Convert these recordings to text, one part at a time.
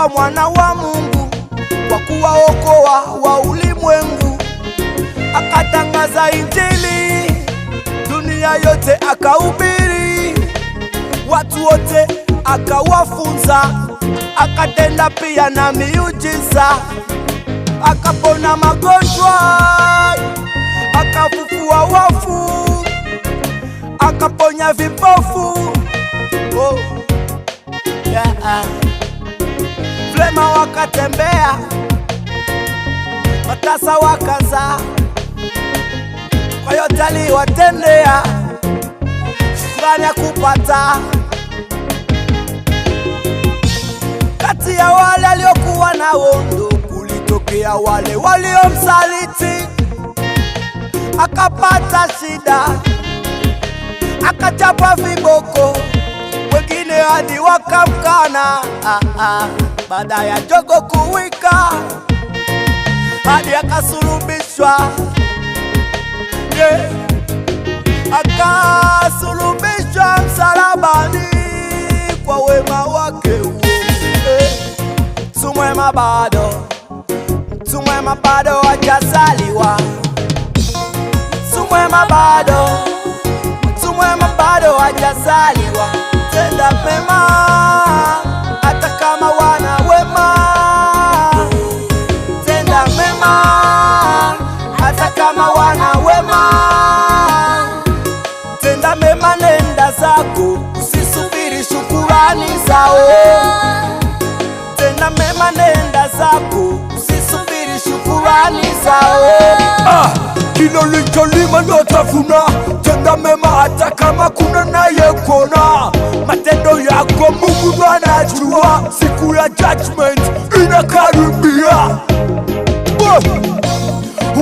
alikuwa mwana wa Mungu kwa kuwaokoa wa ulimwengu. Akatangaza Injili dunia yote, akahubiri watu wote, akawafunza, akatenda pia na miujiza, akapona magonjwa, akafufua wafu, akaponya vipofu. Oh, yeah. Flema wakatembea, matasa wakaza, kwa yote aliwatendea, shukrani ya kupata. Kati ya wale aliokuwa na wondo, kulitokea wale waliomsaliti, akapata shida, akachapa viboko, wengine hadi wakamkana. Baada ya jogo kuwika, hadi akasulubishwa, yeah. Akasulubishwa msalabani kwa wema wake huo. Tumwema bado hajazaliwa, tumwema bado hajazaliwa. Tenda mema hata kama wana wema, tenda mema hata kama wana wema. Tenda mema, nenda zako, usisubiri shukurani zao. Tenda mema, nenda zako, usisubiri shukurani zao. Kila ulicholima ndo utavuna. Tenda mema hata kama kuna naye kuona. Matendo yako Mungu ndo anajua. Siku ya judgment inakaribia.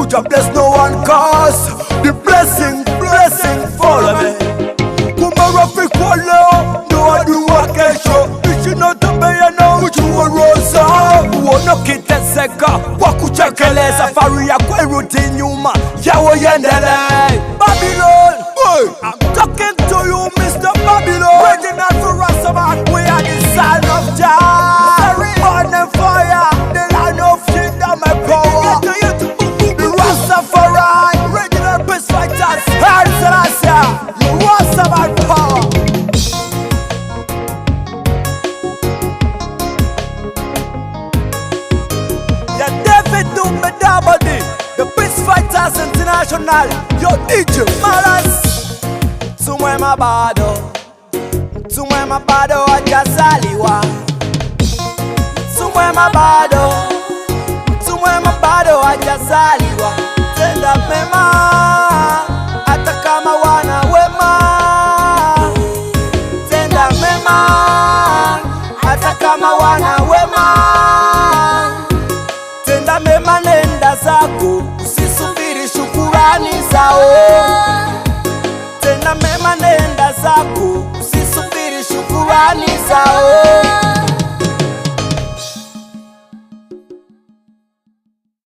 Uja bless no one cause the blessing follow me. Kumarafiki wa leo ndo adui wa kesho. Ishi na tabia na ujua rosa. Uona kiteseka kwa kuchekeleza, safari ya kwerudi nyuma yawo yendele. Babylon, I'm talking to you, Mr. Babylon. Original for Rastaman, we are the son of Jah. Born in fire, the land of kingdom and power. The Rastafari, original peace fighters. Haile Selassie, the Rastaman power. Yeah, David Dumbe-Dabadi, the peace fighters international. Yo, DJ Malas. Tumwema bado hajazaliwa. Tumwema bado hajazaliwa. Tenda mema hata kama wana wema. Tenda mema hata kama wana wema. Tenda mema, nenda zako, usisubiri shukurani zao. Tenda mema, nenda zako, usisubiri shukurani zao.